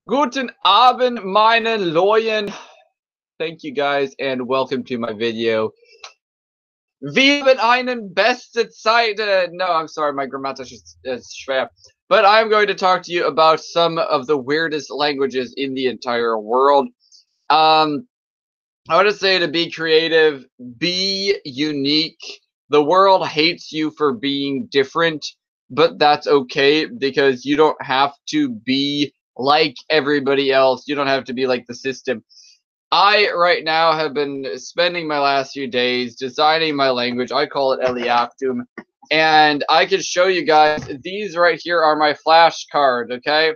Guten Abend, meine Leuen. Thank you guys and welcome to my video. Wir haben einen beste Zeit. No, I'm sorry, my grammatisch is schwer. But I'm going to talk to you about some of the weirdest languages in the entire world. I want to say to be creative, be unique. The world hates you for being different, but that's okay because you don't have to be like everybody else. You don't have to be like the system. I right now have been spending my last few days designing my language. I call it Eliactum. And I can show you guys, these right here are my flashcards, okay?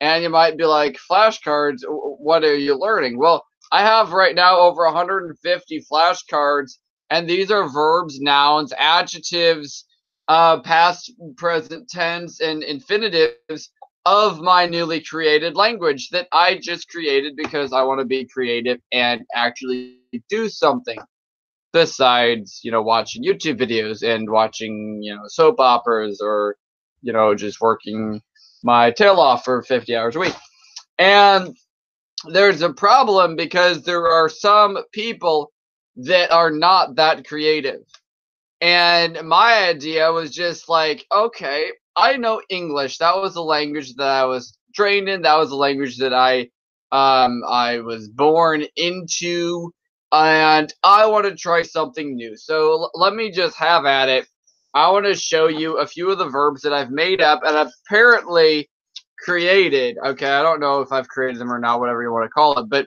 And you might be like, flashcards, what are you learning? Well, I have right now over 150 flashcards, and these are verbs, nouns, adjectives, past, present tense, and infinitives of my newly created language that I just created because I want to be creative and actually do something besides, watching YouTube videos and watching, soap operas or, just working my tail off for 50 hours a week. And there's a problem because there are some people that are not that creative. And my idea was just like, okay, I know English. That was the language that I was trained in. That was the language that I was born into, and I want to try something new. So let me just have at it. I want to show you a few of the verbs that I've made up and apparently created. Okay, I don't know if I've created them or not, whatever you want to call it, but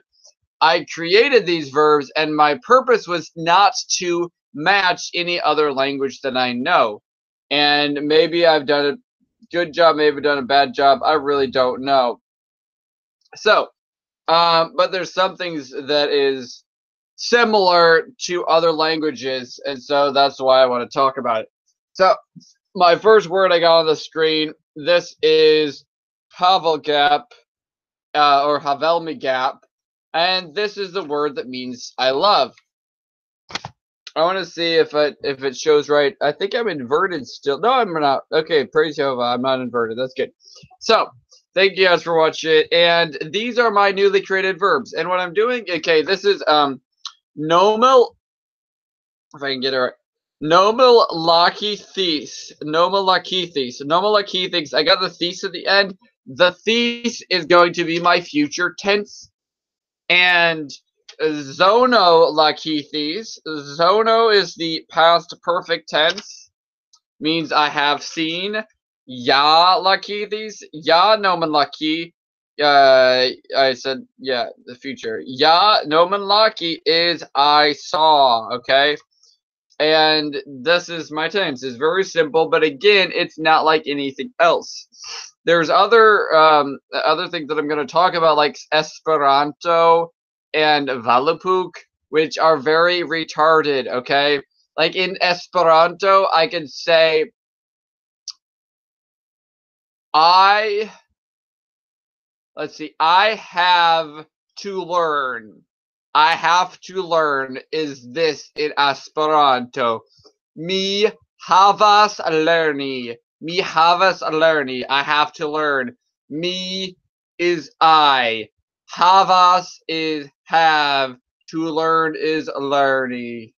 I created these verbs, and my purpose was not to match any other language that I know. And maybe I've done a good job, maybe I've done a bad job. I really don't know. So, but there's some things that is similar to other languages, and so that's why I want to talk about it. So, my first word I got on the screen, this is Havelgap, or Havelmigap, and this is the word that means I love. I want to see if it shows right. I think I'm inverted still. No, I'm not. Okay, praise Jehovah. I'm not inverted. That's good. So, thank you guys for watching. And these are my newly created verbs. And what I'm doing, okay, this is normal. If I can get it right. Nomal Lakithis. Nomal Lakithis. Nomal Lakithis. I got the thes at the end. The thes is going to be my future tense. And Zono Lakithis. Zono is the past perfect tense. Means I have seen. Ya Lakithis. Ya Noman Laki. I said, yeah, the future. Ya Noman Laki is I saw. Okay. And this is my tense. It's very simple, but again, it's not like anything else. There's other things that I'm going to talk about, like Esperanto and Valupuk, which are very retarded. Okay, like in Esperanto, I can say I. Let's see. I have to learn. I have to learn is this in Esperanto. Mi havas lerni. Mi havas lerni. I have to learn. Mi is I. Havas is have. To learn is learning.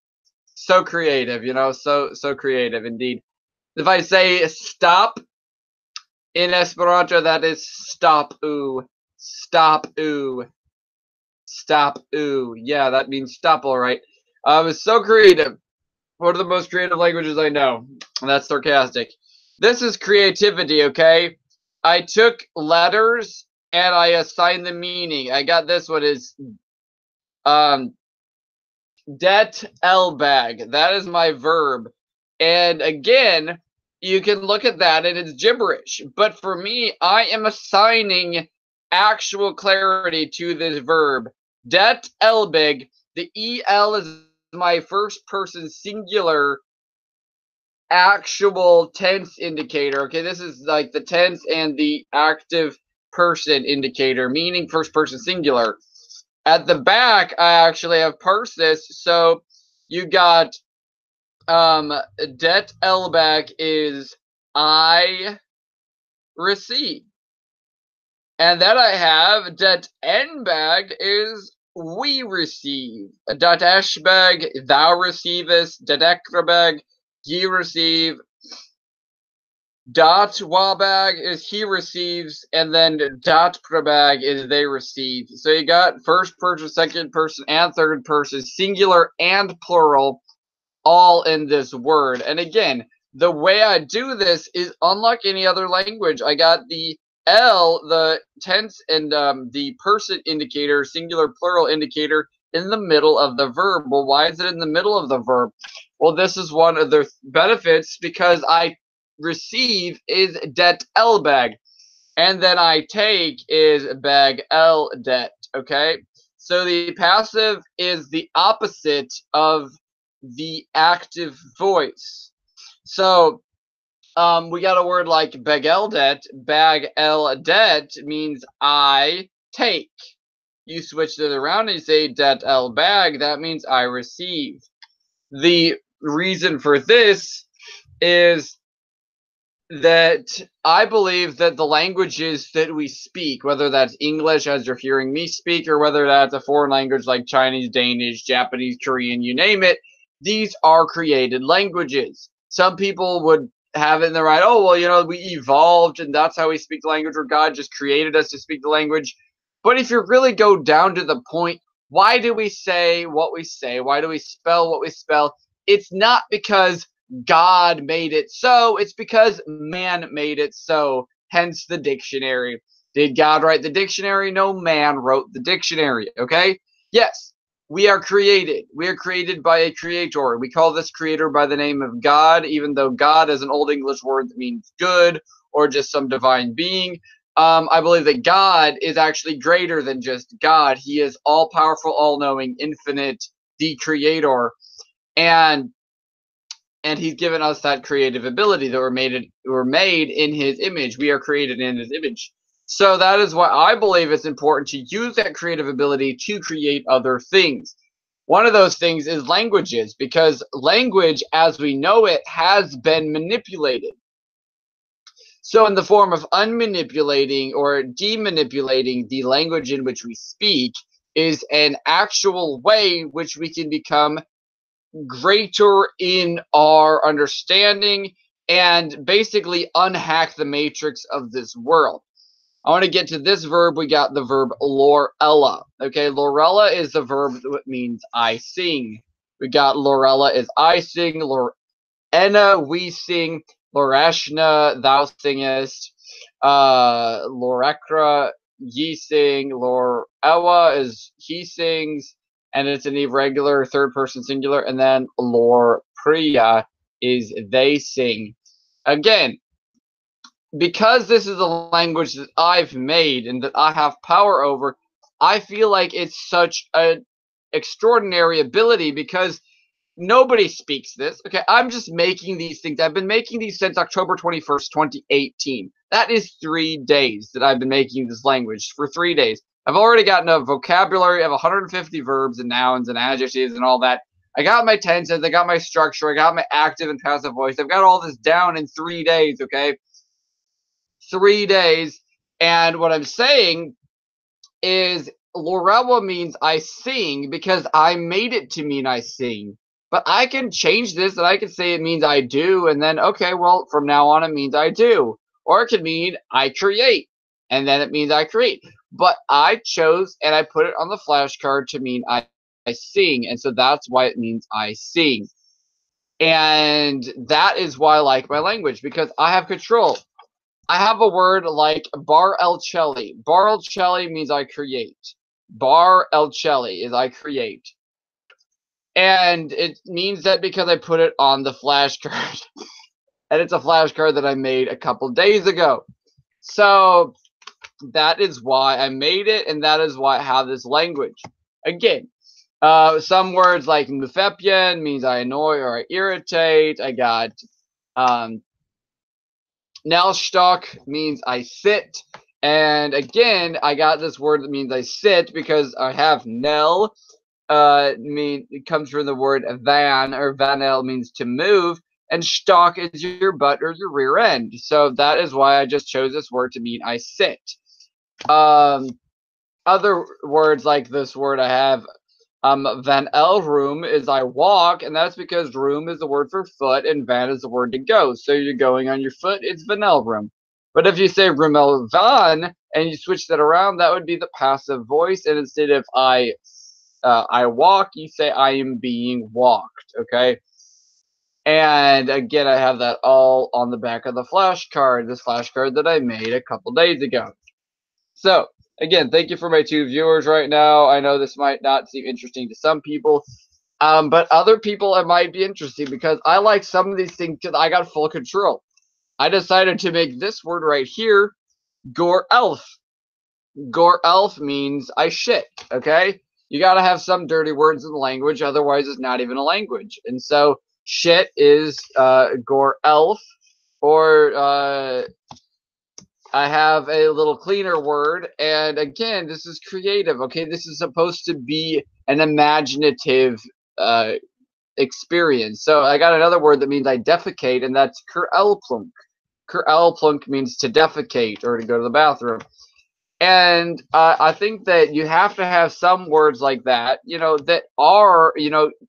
So creative, so creative indeed. If I say stop in Esperanto, that is stop ooh. Stop ooh. Stop ooh. Yeah, that means stop, alright. It's so creative. One of the most creative languages I know. And that's sarcastic. This is creativity, okay? I took letters and I assigned them meaning. I got this one is det elbag. That is my verb. And again, you can look at that and it's gibberish. But for me, I am assigning actual clarity to this verb. Det elbig. The el is my first person singular actual tense indicator. Okay, this is like the tense and the active person indicator, meaning first person singular. At the back, I actually have parsed this. So you got det elback is I receive. And then I have dat n-bag is we receive. Dat esh-bag, thou receivest. Dat ekra-bag, ye receive. Dot wabag is he receives, and then dot prabag is they receive. So you got first person, second person, and third person, singular and plural, all in this word. And again, the way I do this is unlike any other language. I got the L, the tense, and the person indicator, singular plural indicator, in the middle of the verb. Well, why is it in the middle of the verb? Well, this is one of the benefits because I receive is det L bag, and then I take is bag L det. Okay, so the passive is the opposite of the active voice. So we got a word like bageldet. Bag el det means I take. You switch it around and you say det el bag. That means I receive. The reason for this is that I believe that the languages that we speak, whether that's English as you're hearing me speak, or whether that's a foreign language like Chinese, Danish, Japanese, Korean, you name it, these are created languages. Some people would have it in their mind, oh, well, you know, we evolved and that's how we speak the language, or God just created us to speak the language. But if you really go down to the point, why do we say what we say? Why do we spell what we spell? It's not because God made it so, it's because man made it so, hence the dictionary. Did God write the dictionary? No, man wrote the dictionary, okay? Yes, we are created. We are created by a creator. We call this creator by the name of God, even though God is an Old English word that means good or just some divine being. I believe that God is actually greater than just God. He is all-powerful, all-knowing, infinite, the creator. And he's given us that creative ability that we're made in his image. We are created in his image. So that is why I believe it's important to use that creative ability to create other things. One of those things is languages, because language as we know it has been manipulated. So in the form of unmanipulating or demanipulating the language in which we speak is an actual way which we can become greater in our understanding and basically unhack the matrix of this world. I want to get to this verb. We got the verb lorella. Okay, lorella is the verb that means I sing. We got lorella is I sing, lorenna we sing, lorashna thou singest, lorekra ye sing, lorewa is he sings, and it's an irregular third person singular, and then lor priya is they sing. Again, because this is a language that I've made and that I have power over, I feel like it's such an extraordinary ability because nobody speaks this. Okay, I'm just making these things. I've been making these since October 21st, 2018. That is 3 days that I've been making this language, for 3 days. I've already gotten a vocabulary of 150 verbs and nouns and adjectives and all that. I got my tenses, I got my structure, I got my active and passive voice. I've got all this down in 3 days, okay? 3 days. And what I'm saying is Lorella means I sing because I made it to mean I sing. But I can change this and I can say it means I do, and then, okay, well, from now on it means I do. Or it could mean I create, and then it means I create. But I chose and I put it on the flashcard to mean I sing, and so that's why it means I sing. And that is why I like my language, because I have control. I have a word like bar el celli. Bar el celli means I create. Bar el celli is I create. And it means that because I put it on the flashcard. And it's a flashcard that I made a couple days ago. So that is why I made it, and that is why I have this language. Again, some words like mufepien means I annoy or I irritate. I got Nellstock means I sit. And again, I got this word that means I sit because I have Nell. It comes from the word van, or vanel means to move, and stock is your butt or your rear end. So that is why I just chose this word to mean I sit. Other words like this word I have, van room is I walk, and that's because room is the word for foot, and van is the word to go. So you're going on your foot, it's vanel room. But if you say rumel van and you switch that around, that would be the passive voice, and instead of I walk, you say I am being walked. Okay. And again, I have that all on the back of the flashcard, this flashcard that I made a couple days ago. So, again, thank you for my 2 viewers right now. I know this might not seem interesting to some people, but other people it might be interesting because I like some of these things because I got full control. I decided to make this word right here, gore elf. Gore elf means I shit, okay? You gotta have some dirty words in the language, otherwise it's not even a language. And so, shit is gore elf, or I have a little cleaner word, and again, this is creative, okay? This is supposed to be an imaginative experience. So I got another word that means I defecate, and that's kerelplunk. Kerelplunk means to defecate or to go to the bathroom. And I think that you have to have some words like that, that are,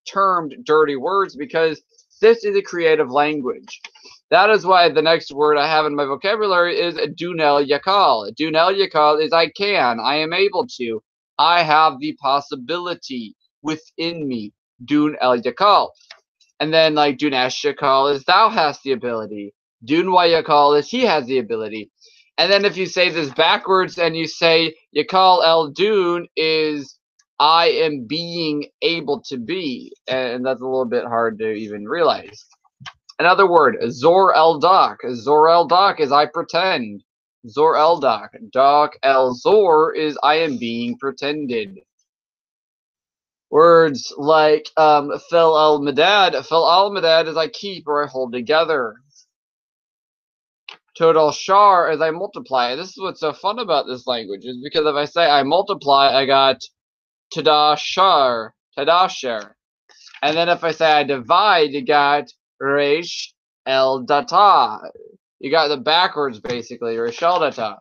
termed dirty words because this is a creative language. That is why the next word I have in my vocabulary is dunel yakal. Dunel yakal is I can, I am able to, I have the possibility within me. Dun el yakal. And then like dunesh yakal is thou hast the ability. Dunwa yakal is he has the ability. And then if you say this backwards and you say yakal el dun is I am being able to be. And that's a little bit hard to even realize. Another word, Zor el Dak. Zor el Dak is I pretend. Zor el Dak. Dak el Zor is I am being pretended. Words like Fel al Madad. Fel al Madad is I keep or I hold together. Total Shar is I multiply. This is what's so fun about this language, is because if I say I multiply, I got Tadashar. Tadasher. And then if I say I divide, you got Resh El Data. You got the backwards basically, Resh El Data.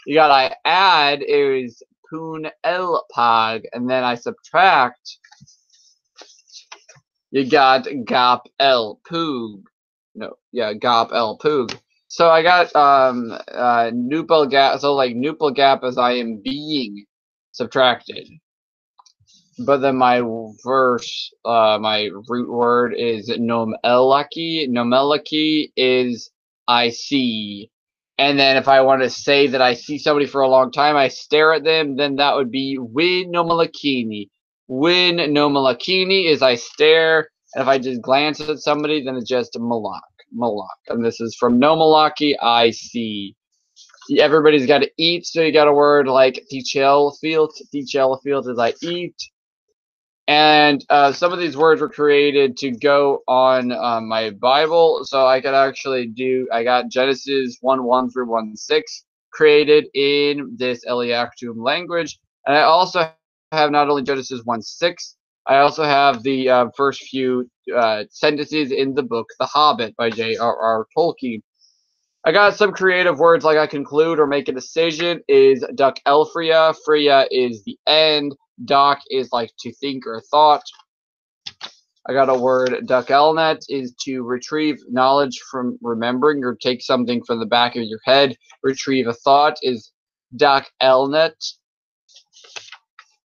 You got I add is Poon El Pag, and then I subtract. You got Gap El Poog. No, yeah, Gap El Poog. So I got Nupal Gap. So like Nupal Gap is I am being subtracted. But then my verse, my root word is nomelaki. Nomelaki is I see. And then if I want to say that I see somebody for a long time, I stare at them, then that would be win nomelakini. Win nomelakini is I stare. And if I just glance at somebody, then it's just malak. Malak. And this is from nomelaki, I see. Everybody's got to eat, so you got a word like tichel field. Tichel field is I eat. And some of these words were created to go on my Bible, so I could actually do. I got Genesis 1:1 through 1:6 created in this Eliactum language, and I also have not only Genesis 1:6. I also have the first few sentences in the book The Hobbit by J.R.R. Tolkien. I got some creative words like I conclude or make a decision is duck elfria. Freya is the end. Doc is like to think or thought. I got a word duck elnet is to retrieve knowledge from remembering or take something from the back of your head. Retrieve a thought is duck elnet.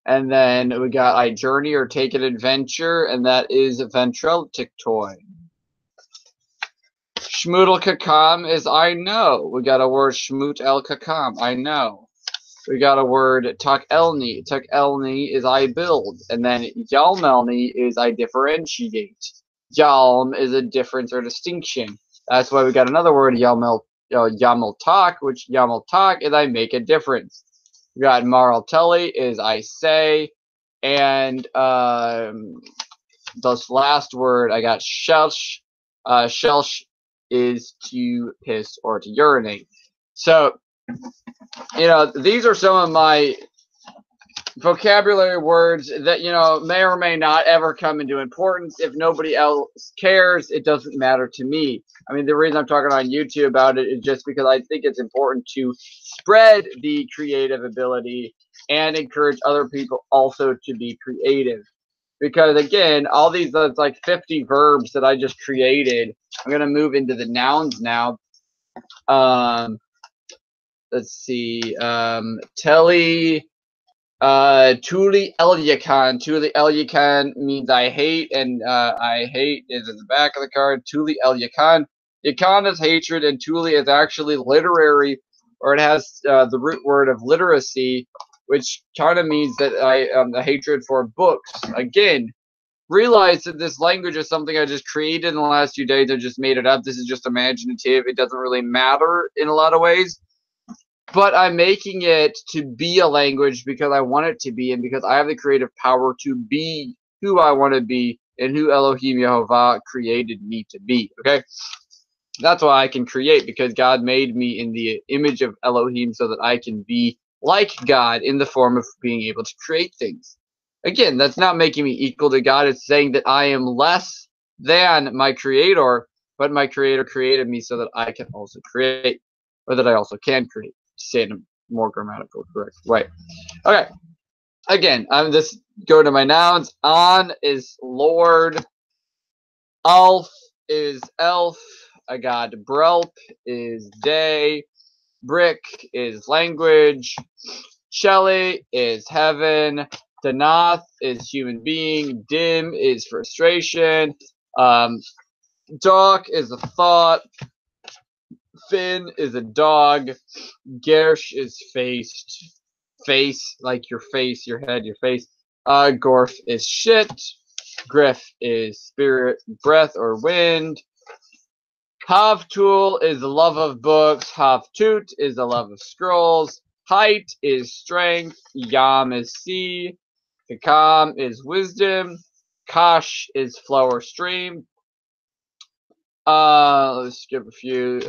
And then we got I journey or take an adventure, and that is ventreltic toy. Shmoodle kakam is I know. We got a word shmoot el kakam, I know. We got a word tuk elni. Tuk elni is I build. And then yalmelni is I differentiate. Yalm is a difference or distinction. That's why we got another word yamel tak, which yamel tak is I make a difference. We got maral telly is I say. And this last word I got shelsh. Shelsh is to piss or to urinate. So these are some of my vocabulary words that, you know, may or may not ever come into importance. If nobody else cares, it doesn't matter to me. I mean, the reason I'm talking on YouTube about it is just because I think it's important to spread the creative ability and encourage other people also to be creative. Because again, all these like 50 verbs that I just created, I'm gonna move into the nouns now. Let's see. Tuli Elyakan. Tuli Elyakan means I hate, and I hate is in the back of the card. Tuli Elyakan. Yakan is hatred, and Tuli is actually literary, or it has the root word of literacy, which kind of means that the hatred for books. Again, realize that this language is something I just created in the last few days. I just made it up. This is just imaginative. It doesn't really matter in a lot of ways. But I'm making it to be a language because I want it to be, and because I have the creative power to be who I want to be and who Elohim Yehovah created me to be. Okay? That's why I can create, because God made me in the image of Elohim so that I can be like God in the form of being able to create things. Again, that's not making me equal to God. It's saying that I am less than my creator, but my creator created me so that I can also create, or that I also can create. Say it in a more grammatical correct way. Okay. Again, I'm just going to my nouns. On is Lord. Alf is elf. I got Brelp is day. Brick is language. Shelly is heaven. Danath is human being. Dim is frustration. Doc is a thought. Finn is a dog. Gersh is face, like your face, your head, your face. Gorf is shit. Griff is spirit, breath, or wind. Havtul is the love of books. Havtut is the love of scrolls. Height is strength. Yam is sea. Kakam is wisdom. Kash is flow or stream. Let's skip a few.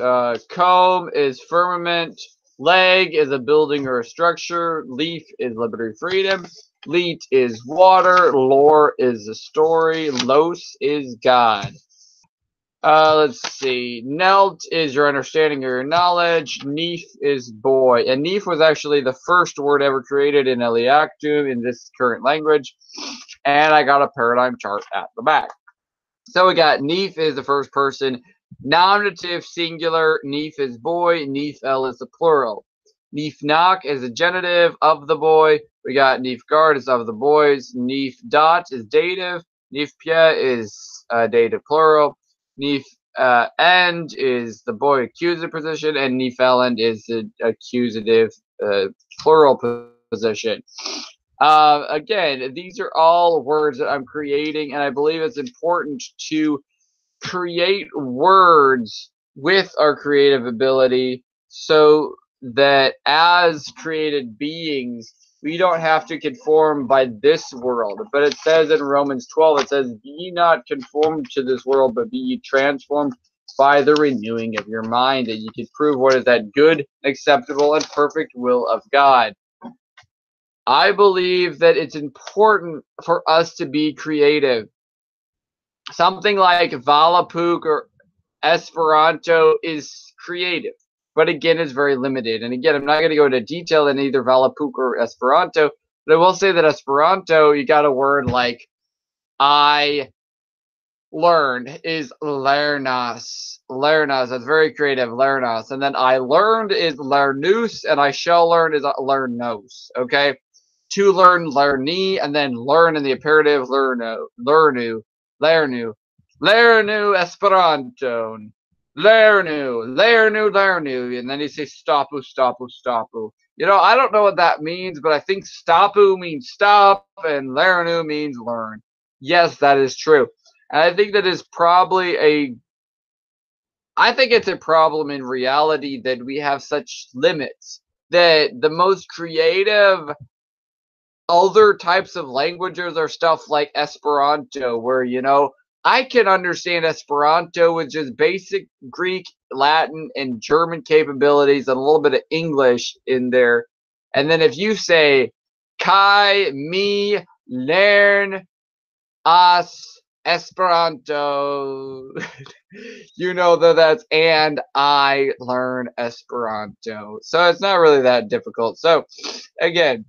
Comb is firmament. Leg is a building or a structure. Leaf is liberty, freedom. Leet is water. Lore is a story. Los is God. Let's see. Nelt is your understanding or your knowledge. Neef is boy. And Neef was actually the first word ever created in Eliactum in this current language. And I got a paradigm chart at the back. So we got Neef is the first person. Nominative singular. Neef is boy. Nephel is the plural. Neefnak is a genitive of the boy. We got Neefgard is of the boys. Neef dot is dative. Neefpia is dative plural. Neef end is the boy accusative position, and Nefelend is the accusative plural position. Again, these are all words that I'm creating, and I believe it's important to create words with our creative ability so that as created beings, we don't have to conform by this world. But it says in Romans 12, it says, be ye not conformed to this world, but be ye transformed by the renewing of your mind, that you can prove what is that good, acceptable, and perfect will of God. I believe that it's important for us to be creative. Something like Valupuk or Esperanto is creative, but again, is very limited. And again, I'm not going to go into detail in either Valupuk or Esperanto, but I will say that Esperanto, you got a word like I learned is lernas. Lernas, that's very creative, lernas. And then I learned is lernus, and I shall learn is lernos, okay? To learn, learni, and then learn in the imperative, lernu, lernu, lernu, lernu Esperanto, lernu, and then you say stopu, stopu, stopu. You know, I don't know what that means, but I think stopu means stop, and lernu means learn. Yes, that is true. And I think that is probably I think it's a problem in reality that we have such limits, that the most creative other types of languages are stuff like Esperanto, where, you know, I can understand Esperanto with just basic Greek, Latin, and German capabilities and a little bit of English in there. And then if you say Kai mi learn as Esperanto. You know that that's and I learn Esperanto. So it's not really that difficult. So again,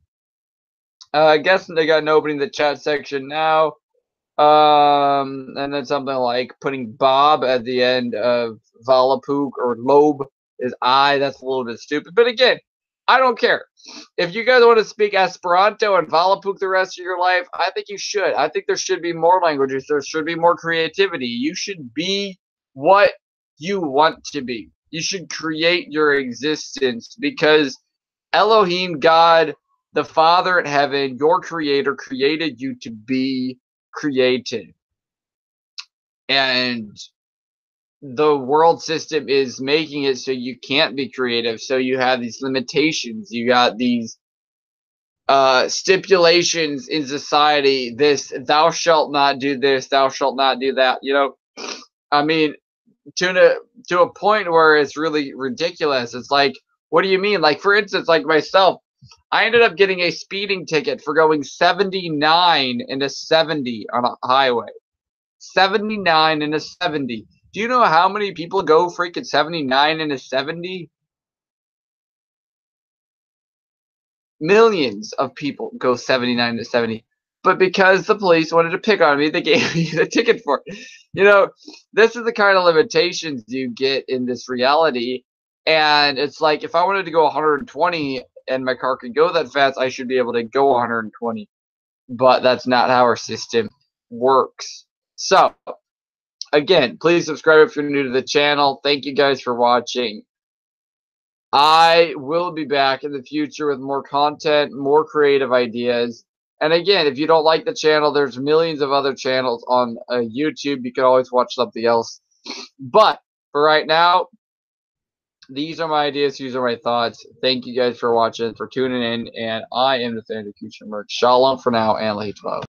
I guess they got nobody in the chat section now. And then something like putting Bob at the end of Valupuk or Loeb is I. That's a little bit stupid. But again, I don't care. If you guys want to speak Esperanto and Valupuk the rest of your life, I think you should. I think there should be more languages. There should be more creativity. You should be what you want to be. You should create your existence because Elohim, God, the Father in heaven, your creator, created you to be created. And the world system is making it so you can't be creative. So you have these limitations. You got these stipulations in society. This, thou shalt not do this, thou shalt not do that. You know, I mean, to a point where it's really ridiculous. It's like, what do you mean? Like, for instance, like myself, I ended up getting a speeding ticket for going 79 into 70 on a highway. 79 into 70. Do you know how many people go freaking 79 into 70? Millions of people go 79 to 70. But because the police wanted to pick on me, they gave me the ticket for it. You know, this is the kind of limitations you get in this reality. And it's like, if I wanted to go 120 and my car could go that fast, I should be able to go 120. But that's not how our system works. So, again, please subscribe if you're new to the channel. Thank you guys for watching. I will be back in the future with more content, more creative ideas. And again, if you don't like the channel, there's millions of other channels on YouTube. You can always watch something else. But for right now, these are my ideas. These are my thoughts. Thank you guys for watching, for tuning in. And I am the fan of Future Merch. Shalom for now, and Lahitva.